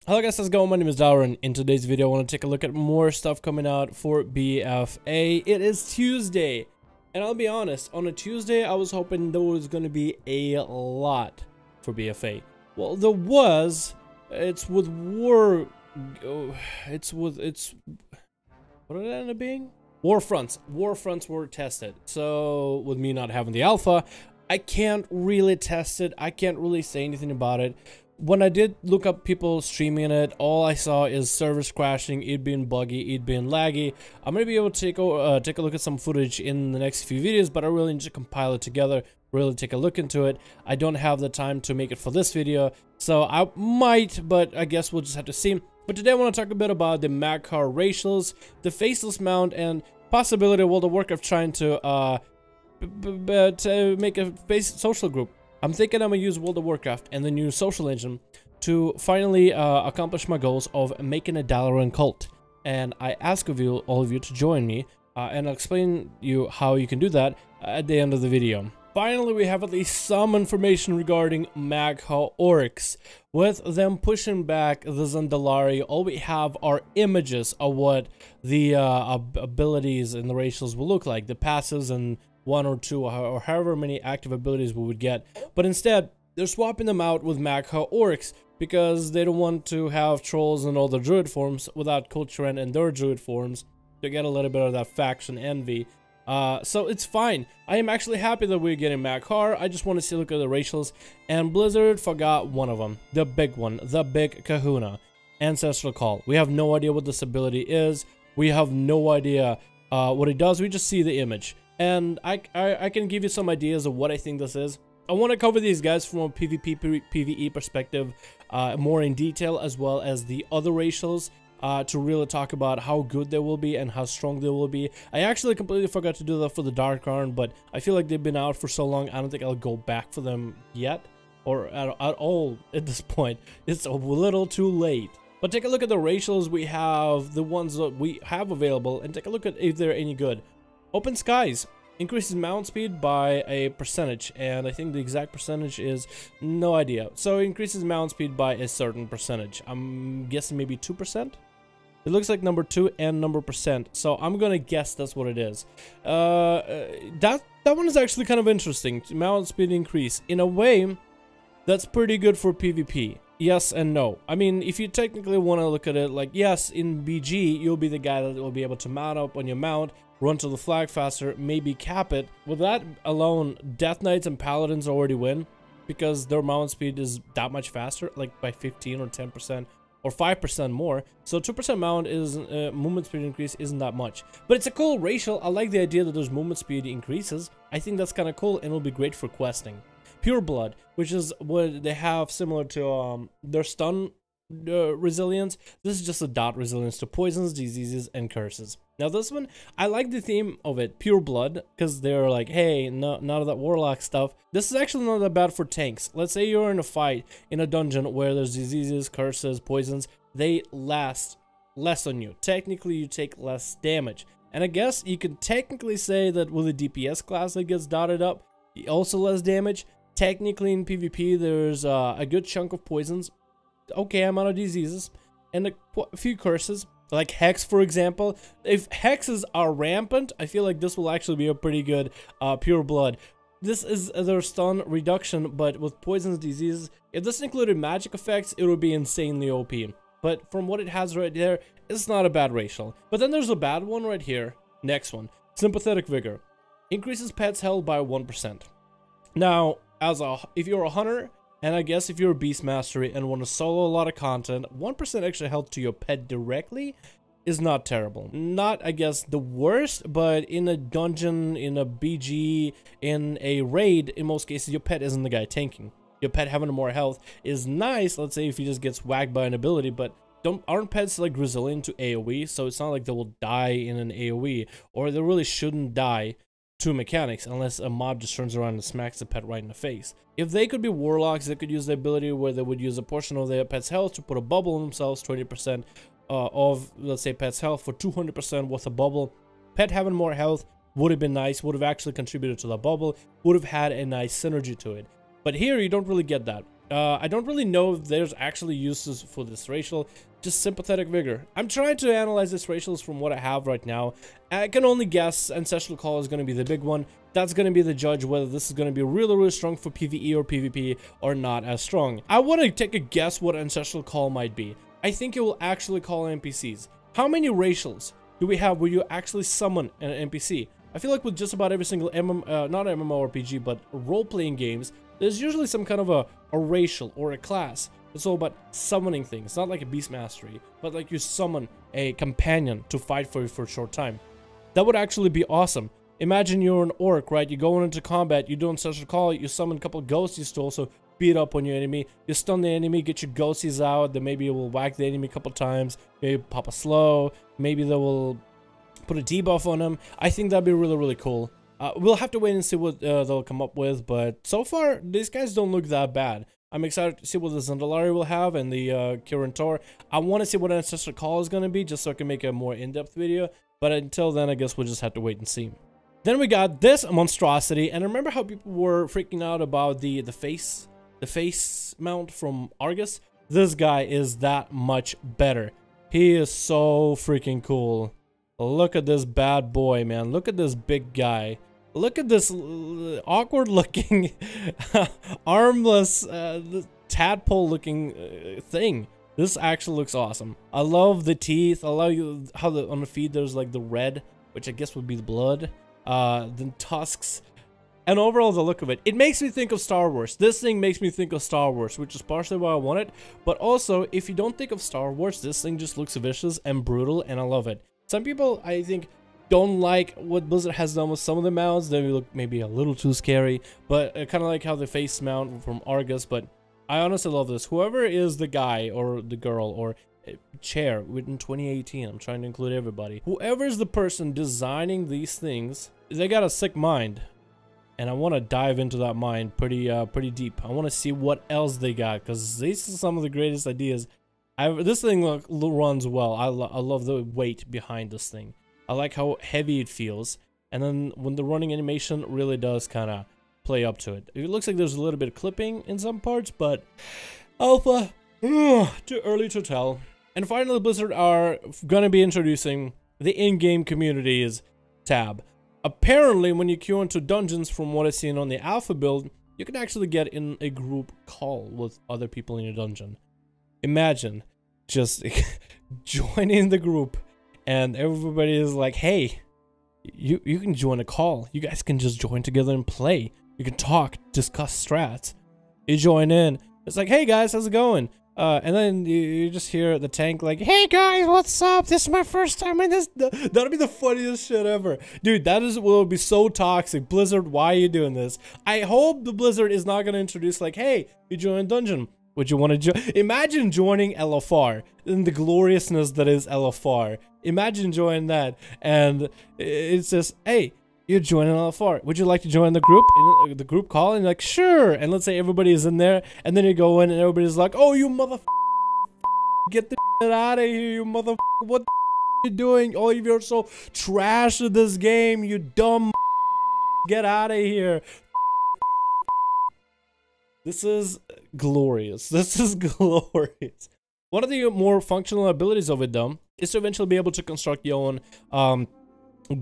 Hello guys, how's it going? My name is Dara, and in today's video I want to take a look at more stuff coming out for BFA. It is Tuesday, and I'll be honest, on a Tuesday I was hoping there was going to be a lot for BFA. Well, there was. It's with what did it end up being? Warfronts. Warfronts were tested. So with me not having the alpha, I can't really test it. I can't really say anything about it. When I did look up people streaming it, all I saw is servers crashing, it being buggy, it being laggy. I'm gonna be able to take a look at some footage in the next few videos, but I really need to compile it together, really take a look into it. I don't have the time to make it for this video, so I might, but I guess we'll just have to see. But today I want to talk a bit about the mag car racials, the faceless mount, and possibility of World of Warcraft trying to make a social group. I'm thinking I'm gonna use World of Warcraft and the new social engine to finally accomplish my goals of making a Dalaran cult. And I ask of you, all of you, to join me, and I'll explain you how you can do that at the end of the video. Finally, we have at least some information regarding Magha Oryx. With them pushing back the Zandalari, all we have are images of what the abilities and the racials will look like, the passives and one or two or however many active abilities we would get. But instead, they're swapping them out with Magha Oryx because they don't want to have trolls in all the druid forms without Kulturan and their druid forms to get a little bit of that faction envy. So it's fine. I am actually happy that we're getting Magha. I just want to see a look at the racials, and Blizzard forgot one of them, the big one, the big kahuna, Ancestral Call. We have no idea what this ability is. We have no idea what it does. We just see the image. And I can give you some ideas of what I think this is. I want to cover these guys from a PvP, PvE perspective more in detail, as well as the other racials, to really talk about how good they will be and how strong they will be. I actually completely forgot to do that for the Dark Arn, but I feel like they've been out for so long, I don't think I'll go back for them yet, or at all at this point. It's a little too late. But take a look at the racials we have, the ones that we have available, and take a look at if they're any good. Open Skies increases mount speed by a percentage, and I think the exact percentage is no idea. So it increases mount speed by a certain percentage. I'm guessing maybe 2%. It looks like number 2 and number percent, so I'm gonna guess that's what it is. That one is actually kind of interesting. Mount speed increase in a way that's pretty good for PvP. Yes and no. I mean, if you technically want to look at it like, yes, in BG you'll be the guy that will be able to mount up on your mount, run to the flag faster, maybe cap it. With that alone, Death Knights and Paladins already win because their mount speed is that much faster, like by 15 or 10% or 5% more. So 2% mount is movement speed increase isn't that much, but it's a cool racial. I like the idea that there's movement speed increases. I think that's kind of cool, and it'll be great for questing. Pure Blood, which is what they have similar to their stun resilience. This is just a dot resilience to poisons, diseases, and curses. Now this one, I like the theme of it, Pure Blood, because they're like, hey, no, none of that warlock stuff. This is actually not that bad for tanks. Let's say you're in a fight in a dungeon where there's diseases, curses, poisons. They last less on you. Technically, you take less damage. And I guess you can technically say that with a DPS class that gets dotted up, also less damage. Technically in PvP, there's a good chunk of poisons, okay amount of diseases, and a few curses, like Hex, for example. If Hexes are rampant, I feel like this will actually be a pretty good Pure Blood. This is their stun reduction, but with poisons, diseases. If this included magic effects, it would be insanely OP. But from what it has right there, it's not a bad racial. But then there's a bad one right here. Next one, Sympathetic Vigor. Increases pets health by 1%. Now, if you're a hunter, and I guess if you're a beast mastery and want to solo a lot of content, 1% extra health to your pet directly is not terrible. Not, I guess, the worst, but in a dungeon, in a BG, in a raid, in most cases, your pet isn't the guy tanking. Your pet having more health is nice, let's say if he just gets whacked by an ability, but aren't pets like resilient to AoE, so it's not like they will die in an AoE, or they really shouldn't die to mechanics unless a mob just turns around and smacks the pet right in the face. If they could be warlocks, they could use the ability where they would use a portion of their pet's health to put a bubble on themselves, 20% of, let's say, pet's health for 200% worth of bubble. Pet having more health would have been nice, would have actually contributed to the bubble, would have had a nice synergy to it. But here you don't really get that. I don't really know if there's actually uses for this racial, just sympathetic vigor. I'm trying to analyze this racials from what I have right now. I can only guess Ancestral Call is going to be the big one. That's going to be the judge whether this is going to be really, really strong for PvE or PvP or not as strong. I want to take a guess what Ancestral Call might be. I think it will actually call NPCs. How many racials do we have where you actually summon an NPC? I feel like with just about every single not MMORPG, but role-playing games, there's usually some kind of a racial or a class. It's all about summoning things, not like a beast mastery, but like you summon a companion to fight for you for a short time. That would actually be awesome. Imagine you're an orc, right? You're going into combat, you do Ancestral Call, you summon a couple of ghosties to also beat up on your enemy. You stun the enemy, get your ghosties out, then maybe it will whack the enemy a couple times, maybe pop a slow, maybe they will put a debuff on them. I think that'd be really, really cool. We'll have to wait and see what they'll come up with, but so far, these guys don't look that bad. I'm excited to see what the Zandalari will have and the Kirin. I want to see what Ancestral Call is going to be, just so I can make a more in-depth video, but until then, I guess we'll just have to wait and see. Then we got this monstrosity, and remember how people were freaking out about the face mount from Argus? This guy is that much better. He is so freaking cool. Look at this bad boy, man. Look at this big guy. Look at this awkward looking armless tadpole looking thing. This actually looks awesome. I love the teeth. I love how on the feet there's like the red, which I guess would be the blood. Then tusks. And overall the look of it. It makes me think of Star Wars. This thing makes me think of Star Wars, which is partially why I want it. But also, if you don't think of Star Wars, this thing just looks vicious and brutal, and I love it. Some people, I think, don't like what Blizzard has done with some of the mounts. They look maybe a little too scary, but kind of like how the face mount from Argus. But I honestly love this. Whoever is the guy or the girl or chair within 2018, I'm trying to include everybody. Whoever is the person designing these things, they got a sick mind, and I want to dive into that mind pretty deep. I want to see what else they got, because these are some of the greatest ideas. This thing runs well. I love the weight behind this thing. I like how heavy it feels, and then when the running animation really does kind of play up to it. It looks like there's a little bit of clipping in some parts, but alpha, too early to tell. And finally, Blizzard are gonna be introducing the in-game communities tab. Apparently, when you queue into dungeons, from what I've seen on the alpha build, you can actually get in a group call with other people in your dungeon. Imagine just joining the group and everybody is like, hey, you can join a call. You guys can just join together and play. You can talk, discuss strats. You join in. It's like, hey guys, how's it going? And then you just hear the tank like, hey guys, what's up? This is my first time in this. That'll be the funniest shit ever. Dude, will be so toxic. Blizzard, why are you doing this? I hope the Blizzard is not going to introduce like, hey, you join dungeon. Would you want to join? Imagine joining LFR and the gloriousness that is LFR. Imagine joining that, and it's just, hey, you're joining LFR. Would you like to join the group? In the group call, and you're like, sure. And let's say everybody is in there, and then you go in, and everybody's like, oh, you mother, get the out of here, you mother. What are you doing? Oh, you're so trash at this game, you dumb. Get out of here. This is glorious. This is glorious. One of the more functional abilities of it, though, is to eventually be able to construct your own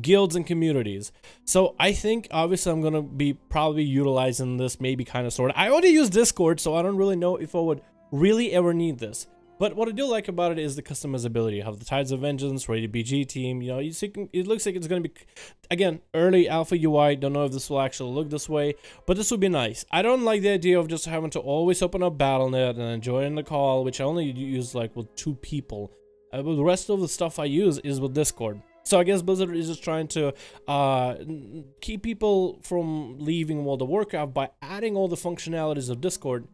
guilds and communities. So I think, obviously, I'm going to be probably utilizing this, maybe kind of sort of. I already use Discord, so I don't really know if I would really ever need this. But what I do like about it is the customizability. You have the Tides of Vengeance, Rated BG team. You know, it looks like it's going to be, again, early alpha UI. Don't know if this will actually look this way, but this would be nice. I don't like the idea of just having to always open up Battle.net and then join the call, which I only use like with 2 people. But the rest of the stuff I use is with Discord. So I guess Blizzard is just trying to keep people from leaving World of Warcraft by adding all the functionalities of Discord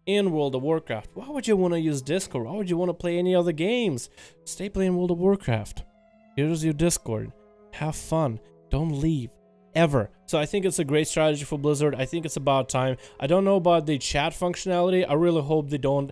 in World of Warcraft. Why would you want to use Discord? Why would you want to play any other games? Stay playing World of Warcraft. Here's your Discord. Have fun. Don't leave. Ever. So I think it's a great strategy for Blizzard. I think it's about time. I don't know about the chat functionality. I really hope they don't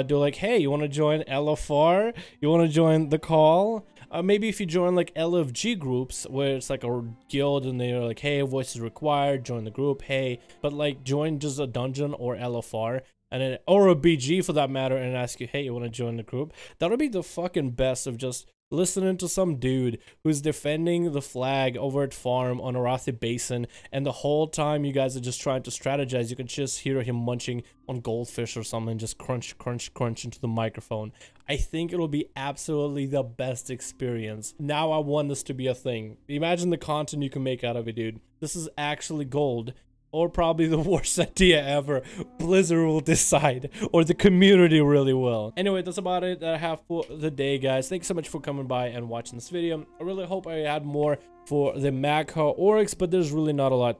do like, hey, you want to join LFR? You want to join the call? Maybe if you join like LFG groups where it's like a guild and they're like, hey, voice is required, join the group, hey, but like join just a dungeon or LFR. or a BG for that matter, and ask you, hey, you want to join the group? That would be the fucking best of just listening to some dude who's defending the flag over at farm on Arathi Basin, and the whole time you guys are just trying to strategize, you can just hear him munching on goldfish or something, just crunch, crunch, crunch into the microphone. I think it'll be absolutely the best experience. Now I want this to be a thing. Imagine the content you can make out of it, dude. This is actually gold. Or probably the worst idea ever. Blizzard will decide, or the community really will. Anyway, that's about it that I have for the day, guys. Thanks so much for coming by and watching this video. I really hope I had more for the Magha Oryx, but there's really not a lot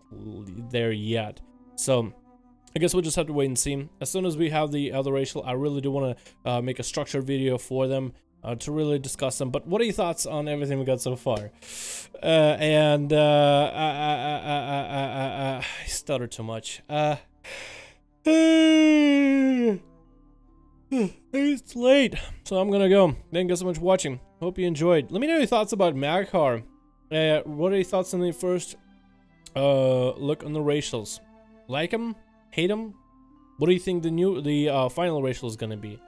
there yet. So I guess we'll just have to wait and see. As soon as we have the other racial, I really do want to make a structured video for them. To really discuss them. But what are your thoughts on everything we got so far? I stutter too much. It's late, so I'm gonna go. Thank you so much for watching. Hope you enjoyed. Let me know your thoughts about Magha. What are your thoughts on the first look on the racials? Like them? Hate them? What do you think the final racial is gonna be?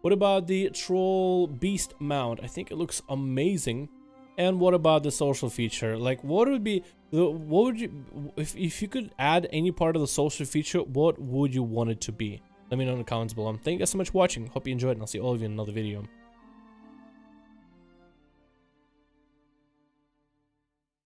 What about the Troll Beast mount? I think it looks amazing. And what about the social feature? Like, what would be what would you, if you could add any part of the social feature, what would you want it to be? Let me know in the comments below. Thank you guys so much for watching. Hope you enjoyed, and I'll see all of you in another video.